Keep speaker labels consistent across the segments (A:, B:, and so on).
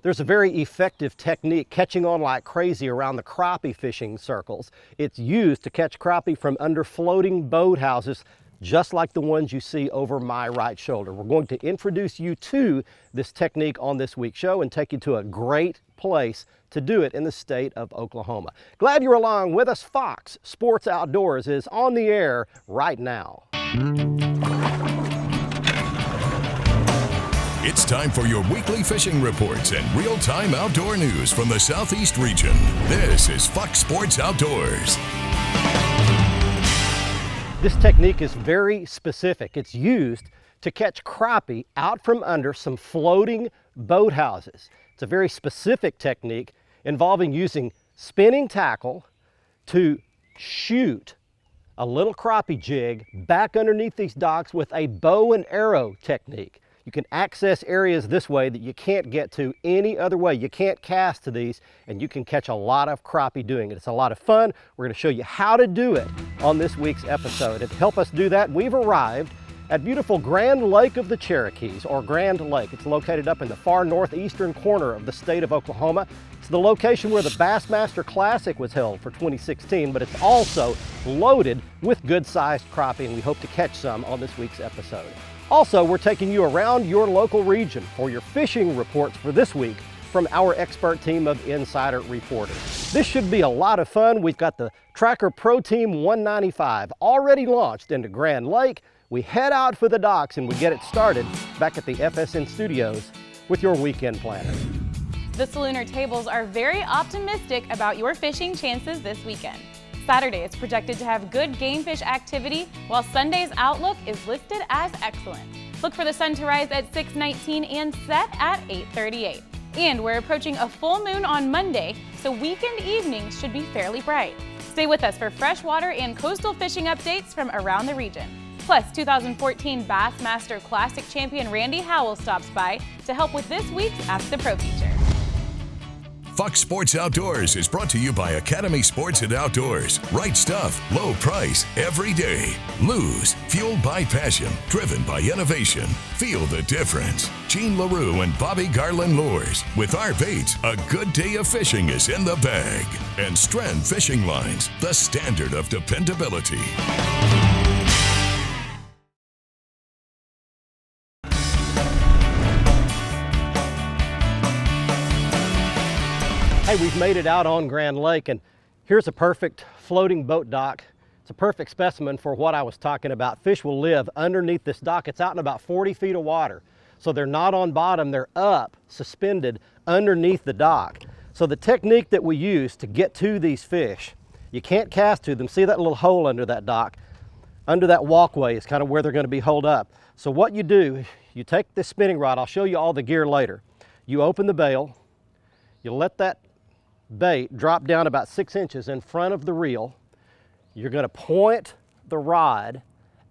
A: There's a very effective technique catching on like crazy around the crappie fishing circles. It's used to catch crappie from under floating boathouses, just like the ones you see over my right shoulder. We're going to introduce you to this technique on this week's show and take you to a great place to do it in the state of Oklahoma. Glad you're along with us. Fox Sports Outdoors is on the air right now.
B: It's time for your weekly fishing reports and real-time outdoor news from the Southeast region. This is Fox Sports Outdoors.
A: This technique is very specific. It's used to catch crappie out from under some floating boathouses. It's a very specific technique involving using spinning tackle to shoot a little crappie jig back underneath these docks with a bow and arrow technique. You can access areas this way that you can't get to any other way. You can't cast to these, and you can catch a lot of crappie doing it. It's a lot of fun. We're going to show you how to do it on this week's episode. And to help us do that, we've arrived at beautiful Grand Lake of the Cherokees, or Grand Lake. It's located up in the far northeastern corner of the state of Oklahoma. It's the location where the Bassmaster Classic was held for 2016, but it's also loaded with good-sized crappie, and we hope to catch some on this week's episode. Also, we're taking you around your local region for your fishing reports for this week from our expert team of insider reporters. This should be a lot of fun. We've got the Tracker Pro Team 195 already launched into Grand Lake. We head out for the docks and we get it started back at the FSN studios with your weekend planner.
C: The Salooner tables are very optimistic about your fishing chances this weekend. Saturday is projected to have good game fish activity, while Sunday's outlook is listed as excellent. Look for the sun to rise at 6:19 and set at 8:38. And we're approaching a full moon on Monday, so weekend evenings should be fairly bright. Stay with us for freshwater and coastal fishing updates from around the region. Plus, 2014 Bassmaster Classic champion Randy Howell stops by to help with this week's Ask the Pro feature.
B: Fox Sports Outdoors is brought to you by Academy Sports and Outdoors. Right stuff, low price, every day. Lose, fueled by passion, driven by innovation. Feel the difference. Gene LaRue and Bobby Garland Lures. With our baits, a good day of fishing is in the bag. And Strand Fishing Lines, the standard of dependability.
A: Hey, we've made it out on Grand Lake, and here's a perfect floating boat dock. It's a perfect specimen for what I was talking about. Fish will live underneath this dock. It's out in about 40 feet of water. So they're not on bottom, they're up, suspended underneath the dock. So the technique that we use to get to these fish, you can't cast to them. See that little hole under that dock? Under that walkway is kind of where they're going to be holed up. So what you do, you take this spinning rod, I'll show you all the gear later. You open the bail, you let that bait drop down about 6 inches in front of the reel. You're going to point the rod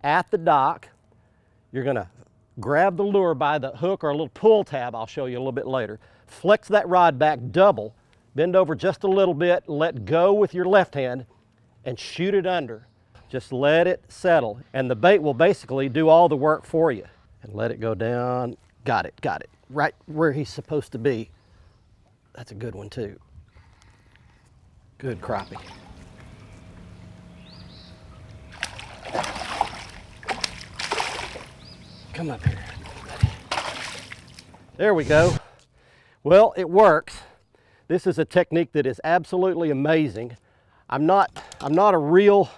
A: at the dock. You're going to grab the lure by the hook or a little pull tab, I'll show you a little bit later. Flex that rod back double, bend over just a little bit, let go with your left hand and shoot it under. Just let it settle and the bait will basically do all the work for you. And let it go down. Got it. Right where he's supposed to be. That's a good one too. Good crappie. Come up here, buddy. There we go. Well, it works. This is a technique that is absolutely amazing. I'm not a real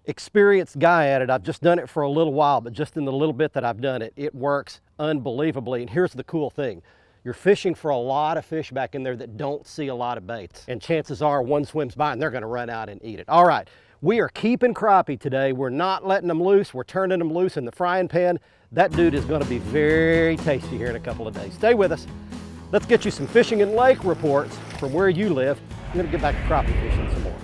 A: experienced guy at it. I've just done it for a little while, but just in the little bit that I've done it, it works unbelievably. And here's the cool thing. You're fishing for a lot of fish back in there that don't see a lot of baits. And chances are one swims by and they're gonna run out and eat it. All right, we are keeping crappie today. We're not letting them loose. We're turning them loose in the frying pan. That dude is gonna be very tasty here in a couple of days. Stay with us. Let's get you some fishing and lake reports from where you live. I'm gonna get back to crappie fishing some more.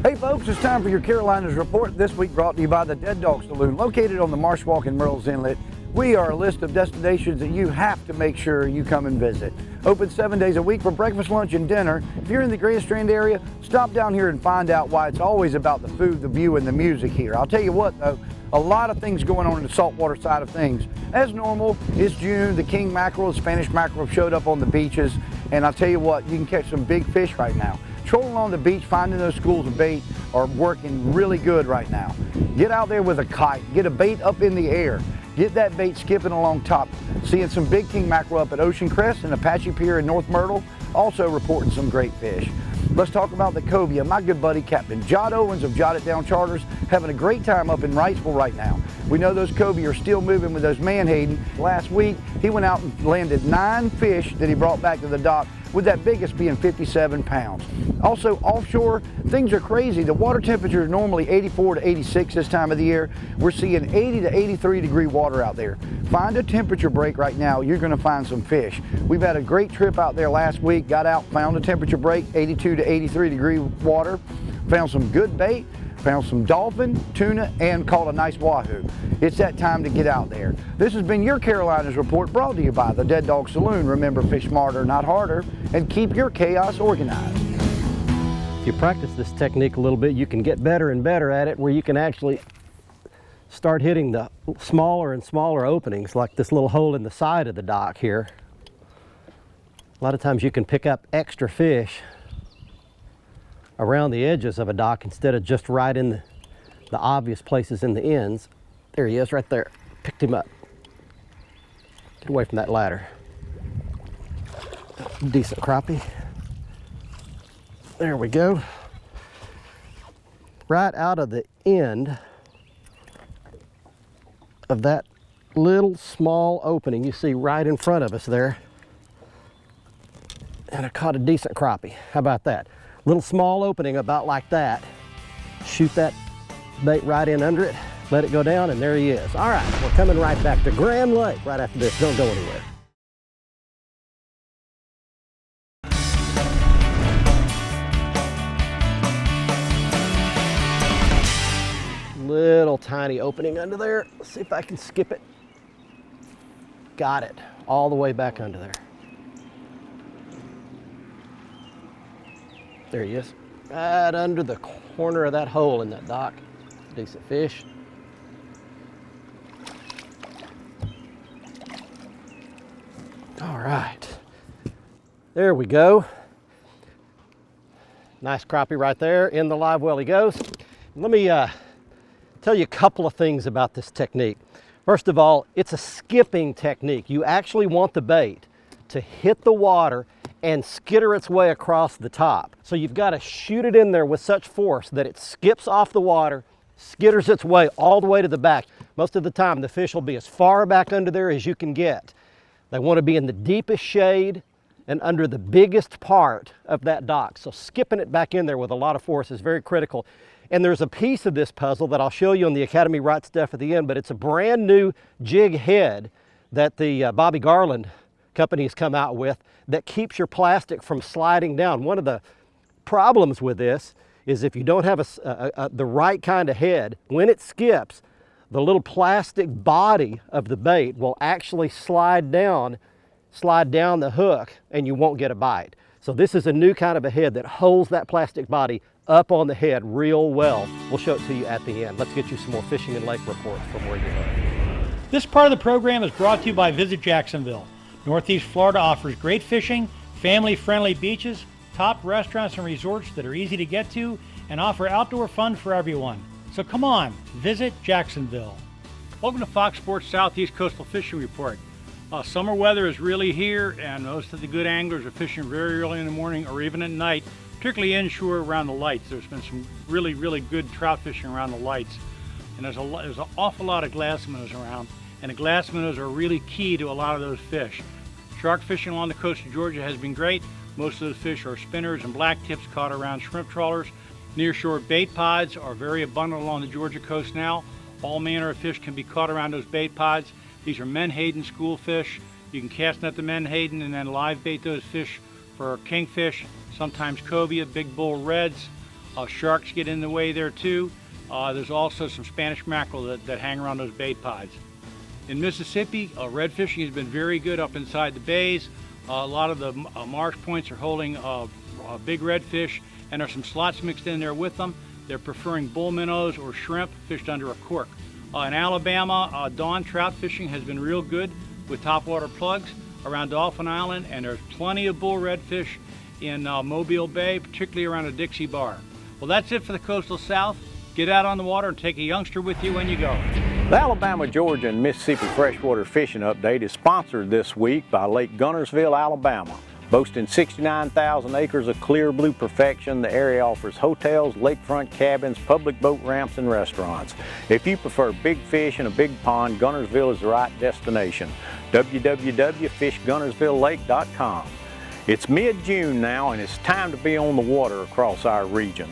D: Hey folks, it's time for your Carolinas report. This week brought to you by the Dead Dog Saloon, located on the Marsh Walk in Murrells Inlet. We are a list of destinations that you have to make sure you come and visit. Open 7 days a week for breakfast, lunch, and dinner. If you're in the Grand Strand area, stop down here and find out why it's always about the food, the view, and the music here. I'll tell you what though, A lot of things going on in the saltwater side of things. As normal, it's June, the king mackerel, the Spanish mackerel have showed up on the beaches, and I'll tell you what, you can catch some big fish right now. Trolling on the beach, finding those schools of bait are working really good right now. Get out there with a kite, get a bait up in the air, get that bait skipping along top. Seeing some big king mackerel up at Ocean Crest and Apache Pier in North Myrtle, also reporting some great fish. Let's talk about the cobia. My good buddy Captain Jod Owens of Jot It Down Charters having a great time up in Wrightsville right now. We know those cobia are still moving with those menhaden. Last week, he went out and landed 9 fish that he brought back to the dock, with that biggest being 57 pounds. Also offshore, things are crazy. The water temperature is normally 84 to 86 this time of the year. We're seeing 80 to 83 degree water out there. Find a temperature break right now, you're gonna find some fish. We've had a great trip out there last week, got out, found a temperature break, 82 to 83 degree water, found some good bait, found some dolphin, tuna, and caught a nice wahoo. It's that time to get out there. This has been your Carolinas Report, brought to you by the Dead Dog Saloon. Remember, fish smarter, not harder, and keep your chaos organized.
A: If you practice this technique a little bit, you can get better and better at it, where you can actually start hitting the smaller and smaller openings, like this little hole in the side of the dock here. A lot of times you can pick up extra fish around the edges of a dock instead of just right in the obvious places in the ends. There he is right there. Picked him up. Get away from that ladder. Decent crappie. There we go. Right out of the end of that little small opening you see right in front of us there. And I caught a decent crappie. How about that? Little small opening about like that. Shoot that bait right in under it, let it go down, and there he is. All right, we're coming right back to Grand Lake right after this. Don't go anywhere. Little tiny opening under there. Let's see if I can skip it. Got it. All the way back under there. There he is. Right under the corner of that hole in that dock. Decent fish. All right. There we go. Nice crappie right there. In the live well he goes. Let me tell you a couple of things about this technique. First of all, it's a skipping technique. You actually want the bait to hit the water and skitter its way across the top. So you've got to shoot it in there with such force that it skips off the water, skitters its way all the way to the back. Most of the time the fish will be as far back under there as you can get. They want to be in the deepest shade and under the biggest part of that dock. So skipping it back in there with a lot of force is very critical. And there's a piece of this puzzle that I'll show you on the Academy Right Stuff at the end, but it's a brand new jig head that the Bobby Garland company has come out with that keeps your plastic from sliding down. One of the problems with this is if you don't have the right kind of head, when it skips, the little plastic body of the bait will actually slide down the hook and you won't get a bite. So this is a new kind of a head that holds that plastic body up on the head real well. We'll show it to you at the end. Let's get you some more fishing and lake reports from where you are.
E: This part of the program is brought to you by Visit Jacksonville. Northeast Florida offers great fishing, family-friendly beaches, top restaurants and resorts that are easy to get to, and offer outdoor fun for everyone. So come on, visit Jacksonville. Welcome to Fox Sports Southeast Coastal Fishing Report. Summer weather is really here, and most of the good anglers are fishing very early in the morning or even at night, particularly inshore around the lights. There's been some really, really good trout fishing around the lights. And there's an awful lot of glass minnows around, and the glass minnows are really key to a lot of those fish. Shark fishing along the coast of Georgia has been great. Most of those fish are spinners and black tips caught around shrimp trawlers. Nearshore bait pods are very abundant along the Georgia coast now. All manner of fish can be caught around those bait pods. These are menhaden school fish. You can cast net the menhaden and then live bait those fish for kingfish, sometimes cobia, big bull reds. Sharks get in the way there too. There's also some Spanish mackerel that hang around those bait pods. In Mississippi, red fishing has been very good up inside the bays. A lot of the marsh points are holding big redfish, and there's some slots mixed in there with them. They're preferring bull minnows or shrimp fished under a cork. In Alabama, dawn trout fishing has been real good with topwater plugs around Dolphin Island, and there's plenty of bull redfish in Mobile Bay, particularly around the Dixie Bar. Well, that's it for the Coastal South. Get out on the water and take a youngster with you when you go.
D: The Alabama, Georgia, and Mississippi Freshwater Fishing Update is sponsored this week by Lake Guntersville, Alabama. Boasting 69,000 acres of clear blue perfection, the area offers hotels, lakefront cabins, public boat ramps, and restaurants. If you prefer big fish and a big pond, Guntersville is the right destination. www.fishguntersvillelake.com. It's mid-June now, and it's time to be on the water across our region.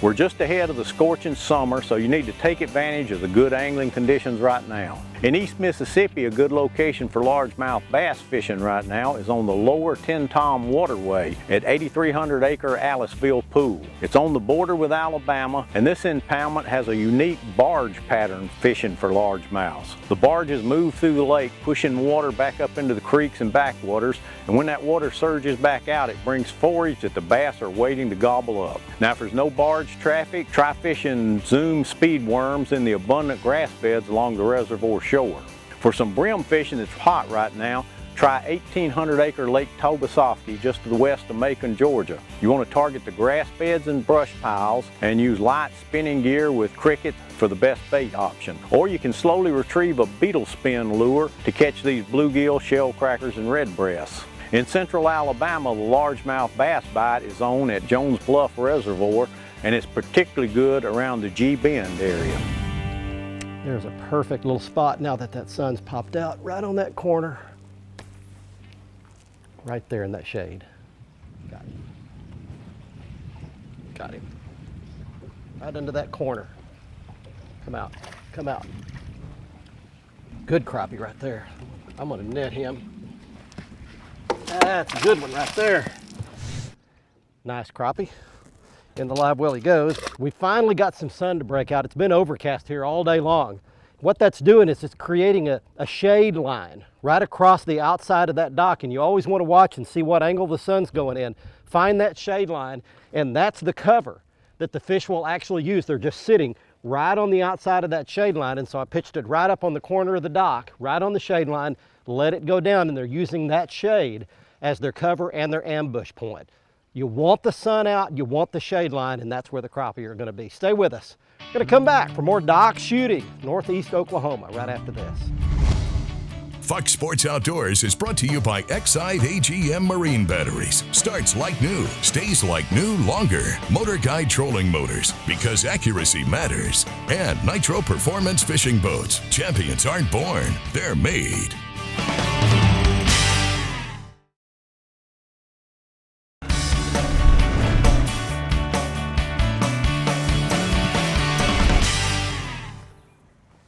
D: We're just ahead of the scorching summer, so you need to take advantage of the good angling conditions right now. In East Mississippi, a good location for largemouth bass fishing right now is on the lower Ten-Tom waterway at 8,300-acre Aliceville Pool. It's on the border with Alabama, and this impoundment has a unique barge pattern fishing for largemouths. The barges move through the lake, pushing water back up into the creeks and backwaters, and when that water surges back out, it brings forage that the bass are waiting to gobble up. Now, if there's no barge traffic, try fishing Zoom speed worms in the abundant grass beds along the reservoir shore. For some brim fishing that's hot right now, try 1,800-acre Lake Tobesofsky just to the west of Macon, Georgia. You want to target the grass beds and brush piles and use light spinning gear with cricket for the best bait option. Or you can slowly retrieve a beetle spin lure to catch these bluegill, shell crackers, and redbreasts. In central Alabama, the largemouth bass bite is on at Jones Bluff Reservoir, and it's particularly good around the G Bend area.
A: There's a perfect little spot now that that sun's popped out right on that corner. Right there in that shade. Got him. Got him. Right into that corner. Come out, come out. Good crappie right there. I'm gonna net him. That's a good one right there. Nice crappie. In the live well he goes. We finally got some sun to break out. It's been overcast here all day long. What that's doing is it's creating a shade line right across the outside of that dock, and you always want to watch and see what angle the sun's going in. Find that shade line, and that's the cover that the fish will actually use. They're just sitting right on the outside of that shade line, and so I pitched it right up on the corner of the dock, right on the shade line, let it go down, and they're using that shade as their cover and their ambush point. You want the sun out, you want the shade line, and that's where the crappie are going to be. Stay with us. We're going to come back for more dock shooting, Northeast Oklahoma, right after this.
B: Fox Sports Outdoors is brought to you by Exide AGM Marine Batteries. Starts like new, stays like new longer. Motor Guide Trolling Motors, because accuracy matters. And Nitro Performance Fishing Boats. Champions aren't born, they're made.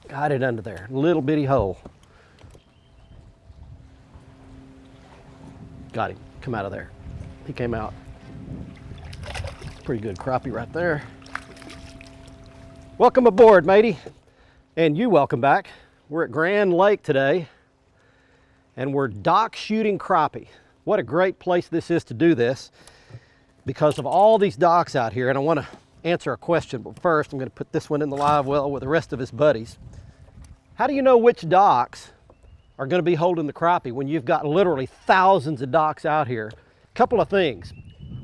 A: Got it under there, little bitty hole. Got him, come out of there. He came out. Pretty good crappie right there. Welcome aboard, matey. And you welcome back. We're at Grand Lake today, and we're dock shooting crappie. What a great place this is to do this because of all these docks out here. And I want to answer a question, but first I'm going to put this one in the live well with the rest of his buddies. How do you know which docks are going to be holding the crappie when you've got literally thousands of docks out here? A couple of things.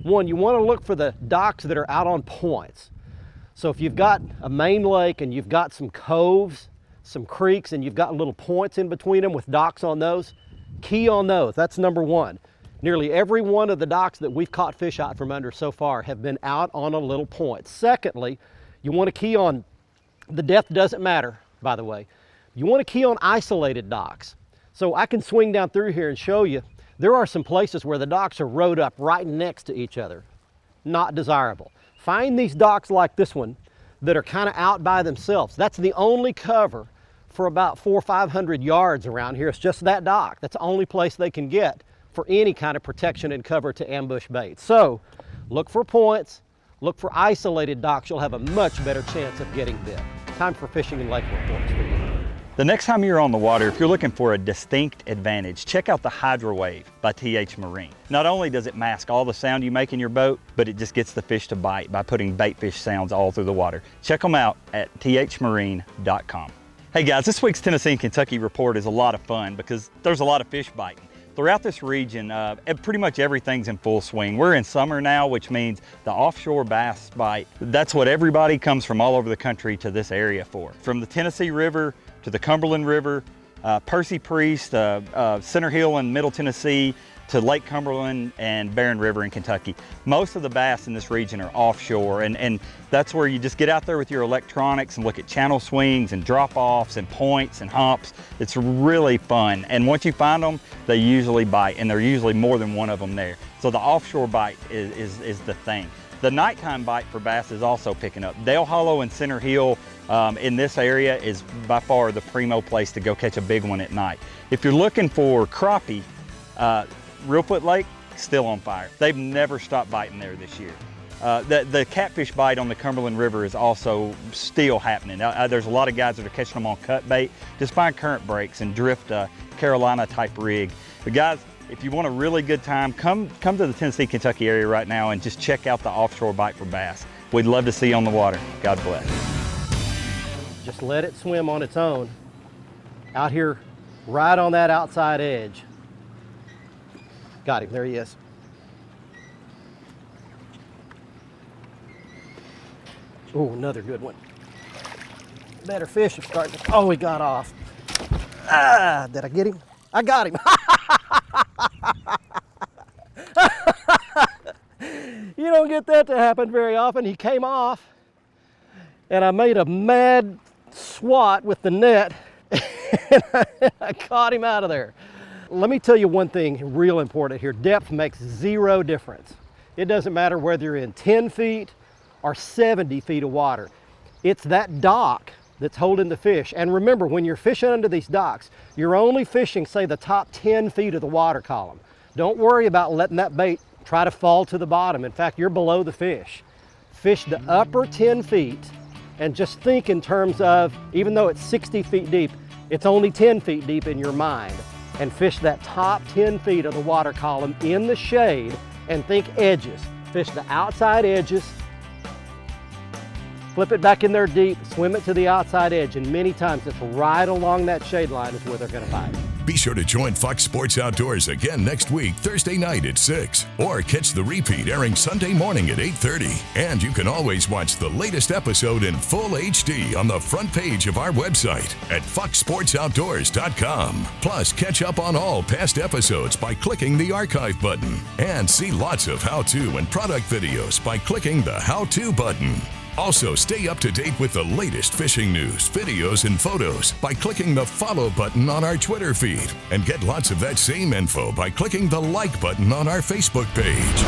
A: One, you want to look for the docks that are out on points. So if you've got a main lake and you've got some coves, some creeks, and you've got little points in between them with docks on those, key on those. That's number one. Nearly every one of the docks that we've caught fish out from under so far have been out on a little point. Secondly, you want to key on, the depth doesn't matter, by the way. You want to key on isolated docks. So I can swing down through here and show you, there are some places where the docks are rowed up right next to each other. Not desirable. Find these docks like this one that are kind of out by themselves. That's the only cover for about 400 or 500 yards around here. It's just that dock. That's the only place they can get for any kind of protection and cover to ambush bait. So look for points, look for isolated docks. You'll have a much better chance of getting bit. Time for fishing and lake reports for you.
F: The next time you're on the water, if you're looking for a distinct advantage, check out the Hydro Wave by TH Marine. Not only does it mask all the sound you make in your boat, but it just gets the fish to bite by putting bait fish sounds all through the water. Check them out at thmarine.com. Hey guys, this week's Tennessee and Kentucky report is a lot of fun because there's a lot of fish biting. Throughout this region, pretty much everything's in full swing. We're in summer now, which means the offshore bass bite. That's what everybody comes from all over the country to this area for. From the Tennessee River to the Cumberland River, Percy Priest, Center Hill in Middle Tennessee, to Lake Cumberland and Barren River in Kentucky. Most of the bass in this region are offshore, and that's where you just get out there with your electronics and look at channel swings and drop-offs and points and humps. It's really fun, and once you find them, they usually bite, and there are usually more than one of them there. So the offshore bite is the thing. The nighttime bite for bass is also picking up. Dale Hollow and Center Hill in this area is by far the primo place to go catch a big one at night. If you're looking for crappie, Reelfoot Lake, still on fire. They've never stopped biting there this year. The catfish bite on the Cumberland River is also still happening. There's a lot of guys that are catching them on cut bait. Just find current breaks and drift a Carolina type rig. But guys, if you want a really good time, come to the Tennessee, Kentucky area right now and just check out the offshore bite for bass. We'd love to see you on the water. God bless.
A: Just let it swim on its own. Out here, right on that outside edge. Got him, there he is. Oh, another good one. Better fish are starting to, oh, he got off. Ah, did I get him? I got him. You don't get that to happen very often. He came off and I made a mad swat with the net and I caught him out of there. Let me tell you one thing real important here. Depth makes zero difference. It doesn't matter whether you're in 10 feet or 70 feet of water. It's that dock that's holding the fish. And remember, when you're fishing under these docks, you're only fishing, say, the top 10 feet of the water column. Don't worry about letting that bait try to fall to the bottom. In fact, you're below the fish. Fish the upper 10 feet and just think in terms of, even though it's 60 feet deep, it's only 10 feet deep in your mind. And fish that top 10 feet of the water column in the shade and think edges. Fish the outside edges, flip it back in there deep, swim it to the outside edge, and many times it's right along that shade line is where they're gonna bite.
B: Be sure to join Fox Sports Outdoors again next week, Thursday night at 6, or catch the repeat airing Sunday morning at 8:30. And you can always watch the latest episode in full HD on the front page of our website at foxsportsoutdoors.com. Plus, catch up on all past episodes by clicking the archive button, and see lots of how-to and product videos by clicking the how-to button. Also, stay up to date with the latest fishing news, videos, and photos by clicking the follow button on our Twitter feed. And get lots of that same info by clicking the like button on our Facebook page.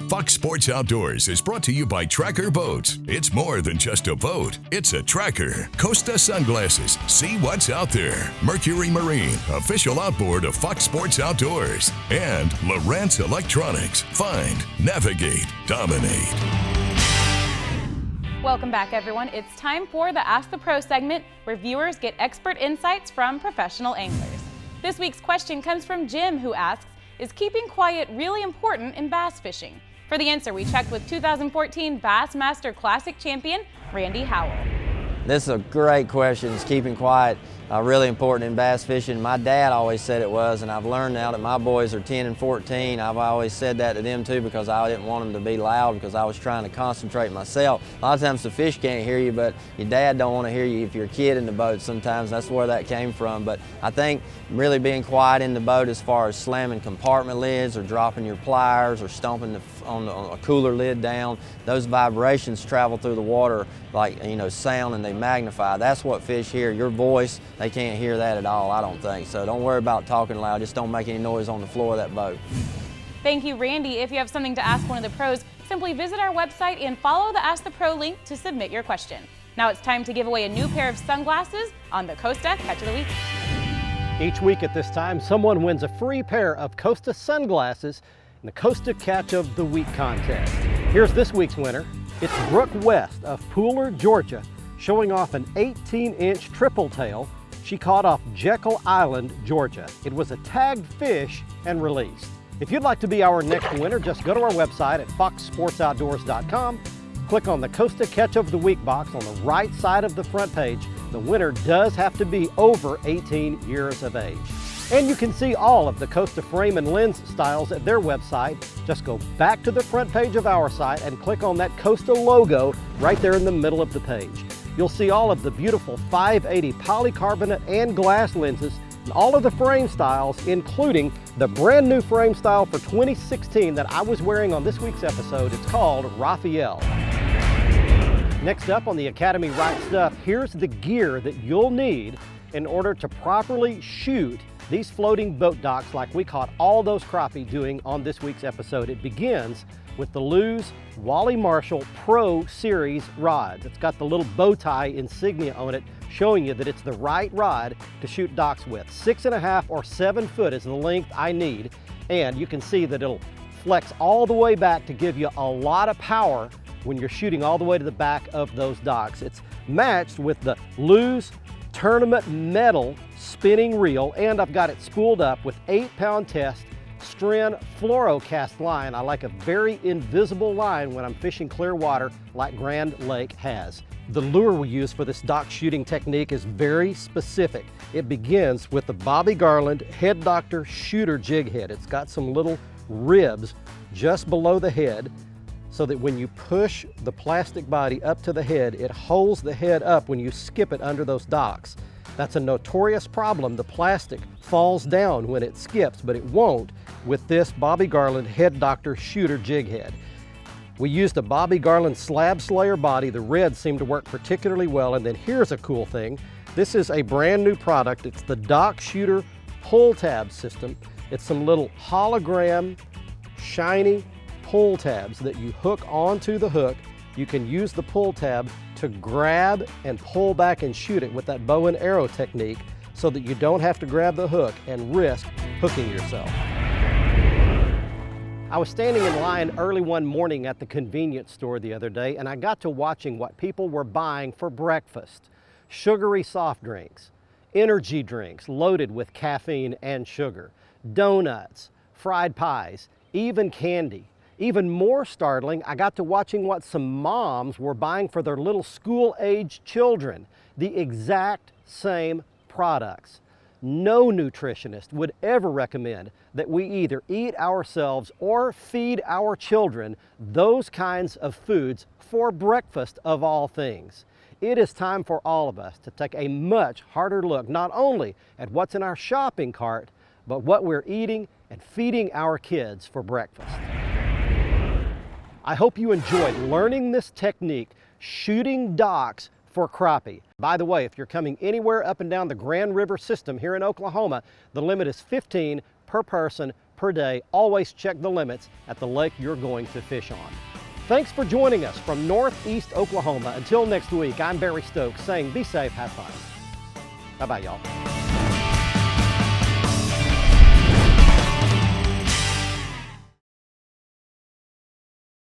B: Fox Sports Outdoors is brought to you by Tracker Boats. It's more than just a boat, it's a tracker. Costa Sunglasses, see what's out there. Mercury Marine, official outboard of Fox Sports Outdoors. And Lowrance Electronics, find, navigate, dominate.
C: Welcome back, everyone. It's time for the Ask the Pro segment, where viewers get expert insights from professional anglers. This week's question comes from Jim, who asks, is keeping quiet really important in bass fishing? For the answer, we checked with 2014 Bassmaster Classic champion, Randy Howell.
G: This is a great question. Is keeping quiet really important in bass fishing? My dad always said it was, and I've learned now that my boys are 10 and 14. I've always said that to them too, because I didn't want them to be loud, because I was trying to concentrate myself. A lot of times the fish can't hear you, but your dad don't want to hear you if you're a kid in the boat sometimes. That's where that came from. But I think really being quiet in the boat, as far as slamming compartment lids or dropping your pliers or stomping on a cooler lid down, those vibrations travel through the water like, sound, and they magnify. That's what fish hear. Your voice, they can't hear that at all, I don't think. So don't worry about talking loud. Just don't make any noise on the floor of that boat.
C: Thank you, Randy. If you have something to ask one of the pros, simply visit our website and follow the Ask the Pro link to submit your question. Now it's time to give away a new pair of sunglasses on the Costa Catch of the Week.
A: Each week at this time, someone wins a free pair of Costa sunglasses in the Costa Catch of the Week contest. Here's this week's winner. It's Brooke West of Pooler, Georgia, showing off an 18-inch triple tail she caught off Jekyll Island, Georgia. It was a tagged fish and released. If you'd like to be our next winner, just go to our website at foxsportsoutdoors.com. Click on the Costa Catch of the Week box on the right side of the front page. The winner does have to be over 18 years of age. And you can see all of the Costa frame and lens styles at their website. Just go back to the front page of our site and click on that Costa logo right there in the middle of the page. You'll see all of the beautiful 580 polycarbonate and glass lenses and all of the frame styles, including the brand new frame style for 2016 that I was wearing on this week's episode. It's called Raphael. Next up on the Academy Right Stuff, here's the gear that you'll need in order to properly shoot these floating boat docks like we caught all those crappie doing on this week's episode. It begins with the Lew's Wally Marshall Pro Series rods. It's got the little bow tie insignia on it showing you that it's the right rod to shoot docks with. 6.5 or 7 foot is the length I need, and you can see that it'll flex all the way back to give you a lot of power when you're shooting all the way to the back of those docks. It's matched with the Lew's Tournament Metal spinning reel, and I've got it spooled up with 8-pound test Stren fluorocast line. I like a very invisible line when I'm fishing clear water like Grand Lake has. The lure we use for this dock shooting technique is very specific. It begins with the Bobby Garland Head Doctor Shooter Jig Head. It's got some little ribs just below the head so that when you push the plastic body up to the head, it holds the head up when you skip it under those docks. That's a notorious problem. The plastic falls down when it skips, but it won't with this Bobby Garland Head Doctor Shooter Jig Head. We used a Bobby Garland Slab Slayer body. The red seemed to work particularly well. And then here's a cool thing. This is a brand new product. It's the Dock Shooter Pull Tab System. It's some little hologram, shiny pull tabs that you hook onto the hook. You can use the pull tab to grab and pull back and shoot it with that bow and arrow technique so that you don't have to grab the hook and risk hooking yourself. I was standing in line early one morning at the convenience store the other day, and I got to watching what people were buying for breakfast. Sugary soft drinks, energy drinks loaded with caffeine and sugar, donuts, fried pies, even candy. Even more startling, I got to watching what some moms were buying for their little school-aged children. The exact same products. No nutritionist would ever recommend that we either eat ourselves or feed our children those kinds of foods for breakfast of all things. It is time for all of us to take a much harder look not only at what's in our shopping cart, but what we're eating and feeding our kids for breakfast. I hope you enjoyed learning this technique, shooting docks for crappie. By the way, if you're coming anywhere up and down the Grand River system here in Oklahoma, the limit is 15 per person per day. Always check the limits at the lake you're going to fish on. Thanks for joining us from Northeast Oklahoma. Until next week, I'm Barry Stokes saying be safe, have fun. Bye-bye, y'all.